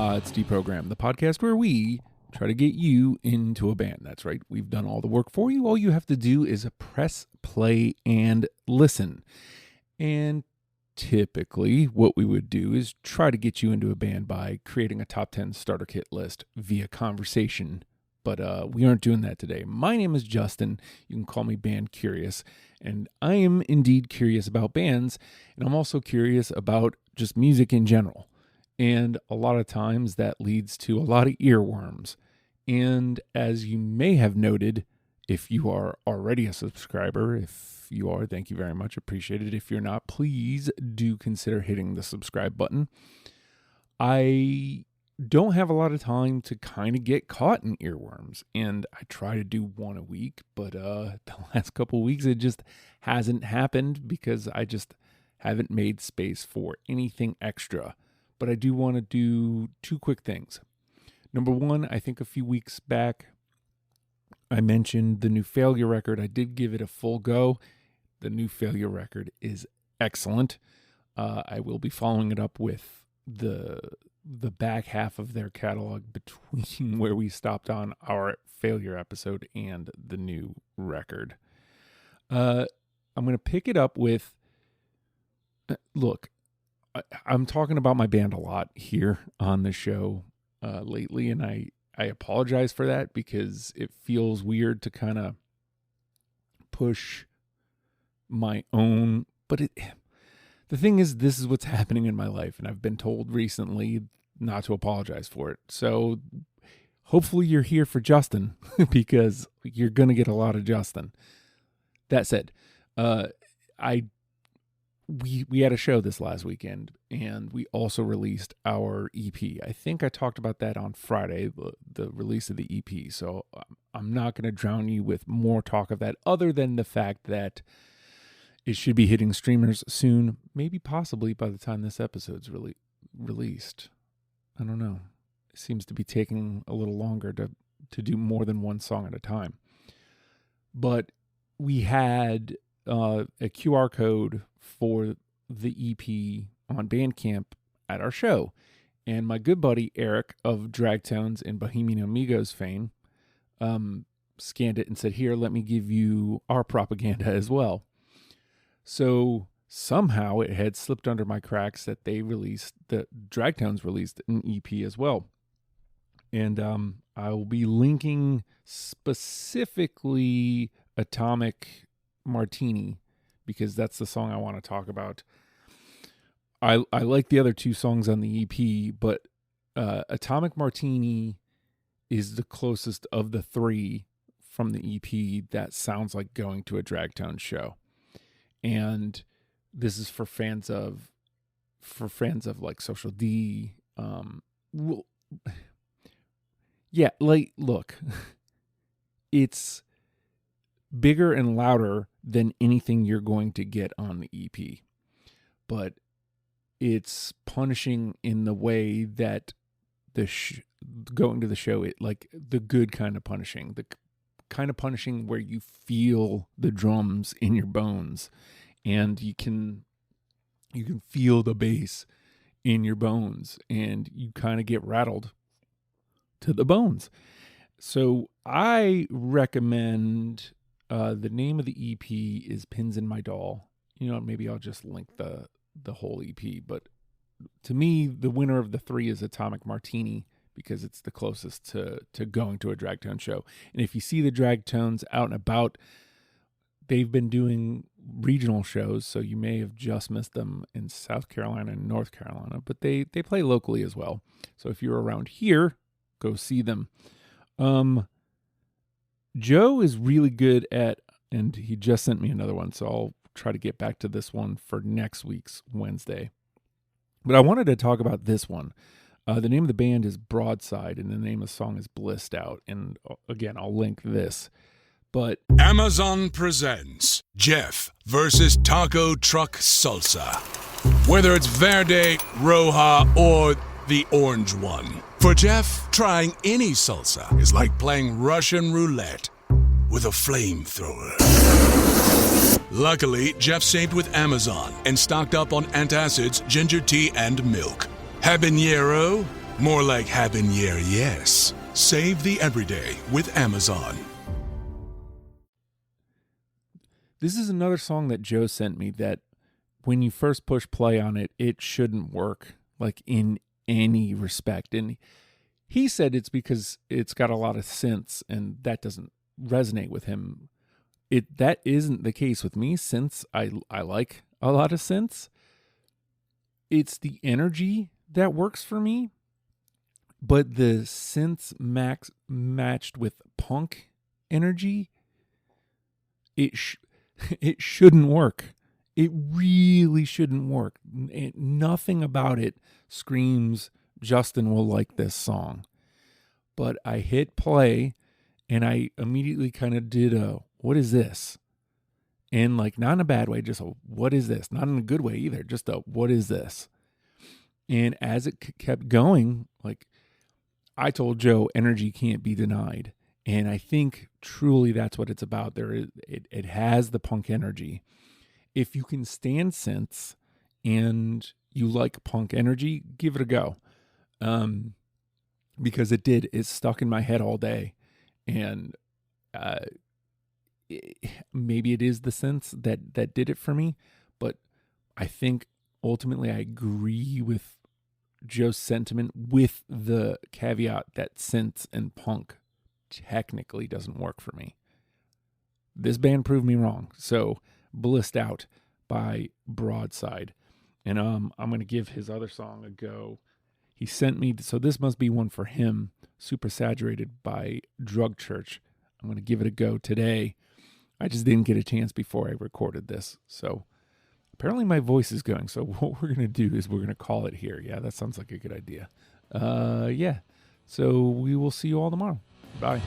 It's Deprogram, the podcast where we try to get you into a band. That's right. We've done all the work for you. All you have to do is press play and listen. And typically what we would do is try to get you into a band by creating a top 10 starter kit list via conversation. But we aren't doing that today. My name is Justin. You can call me Band Curious. And I am indeed curious about bands. And I'm also curious about just music in general. And a lot of times that leads to a lot of earworms. And as you may have noted, if you are already a subscriber, if you are, thank you very much. Appreciate it. If you're not, please do consider hitting the subscribe button. I don't have a lot of time to kind of get caught in earworms. And I try to do one a week, but the last couple of weeks it just hasn't happened because I just haven't made space for anything extra. But I do want to do two quick things. Number one, I think a few weeks back, I mentioned the new Failure record. I did give it a full go. The new Failure record is excellent. I will be following it up with the back half of their catalog between where we stopped on our Failure episode and the new record. I'm going to pick it up with, look, I'm talking about my band a lot here on the show lately, and I apologize for that because it feels weird to kind of push my own, but the thing is, this is what's happening in my life, and I've been told recently not to apologize for it. So hopefully you're here for Justin because you're going to get a lot of Justin. That said, we had a show this last weekend, and we also released our EP. I think I talked about that on Friday, the release of the EP. So I'm not going to drown you with more talk of that other than the fact that it should be hitting streamers soon, maybe possibly by the time this episode's released. I don't know. It seems to be taking a little longer to do more than one song at a time. But we had a QR code for the EP on Bandcamp at our show. And my good buddy Eric of Dragtones and Bohemian Amigos fame scanned it and said, here, let me give you our propaganda as well. So somehow it had slipped under my cracks that the Dragtones released an EP as well. And I will be linking specifically Atomic Martini because that's the song I want to talk about. I like the other two songs on the EP, but Atomic Martini is the closest of the three from the EP that sounds like going to a Dragtown show. And this is for fans of like Social D. Yeah, like, look, it's bigger and louder than anything you're going to get on the EP. But it's punishing in the way that going to the show, it like the good kind of punishing, the kind of punishing where you feel the drums in your bones and you can feel the bass in your bones and you kind of get rattled to the bones. So I recommend the name of the EP is Pins in My Doll. You know, maybe I'll just link the whole EP. But to me, the winner of the three is Atomic Martini because it's the closest to going to a Dragtone show. And if you see the Dragtones out and about, they've been doing regional shows, so you may have just missed them in South Carolina and North Carolina. But they play locally as well. So if you're around here, go see them. Joe is really good at, and he just sent me another one, so I'll try to get back to this one for next week's Wednesday. But I wanted to talk about this one. The name of the band is Broadside, and the name of the song is Blissed Out. And again, I'll link this. But Amazon presents Jeff versus Taco Truck Salsa. Whether it's Verde, Roja, or the orange one. For Jeff, trying any salsa is like playing Russian roulette with a flamethrower. Luckily, Jeff saved with Amazon and stocked up on antacids, ginger tea, and milk. Habanero, More like habanero, yes. Save the everyday with Amazon. This is another song that Joe sent me that when you first push play on it, it shouldn't work, like in any respect. And he said it's because it's got a lot of synths and that doesn't resonate with him. That isn't the case with me, since I like a lot of synths. It's the energy that works for me, but the synths matched with punk energy, it shouldn't work. It really shouldn't work. Nothing about it screams Justin will like this song. But I hit play and I immediately kind of did a, what is this? And like, not in a bad way, just a, what is this? Not in a good way either, just a, what is this? And as it kept going, like, I told Joe, energy can't be denied. And I think truly that's what it's about. It has the punk energy. If you can stand synths and you like punk energy, give it a go. Because it stuck in my head all day. And maybe it is the synths that did it for me. But I think ultimately I agree with Joe's sentiment, with the caveat that synths and punk technically doesn't work for me. This band proved me wrong. So Blissed Out by Broadside. And I'm going to give his other song a go. He sent me, so this must be one for him, Super Saturated by Drug Church. I'm going to give it a go today. I just didn't get a chance before I recorded this. So apparently my voice is going. So what we're going to do is we're going to call it here. Yeah, that sounds like a good idea. Yeah. So we will see you all tomorrow. Bye.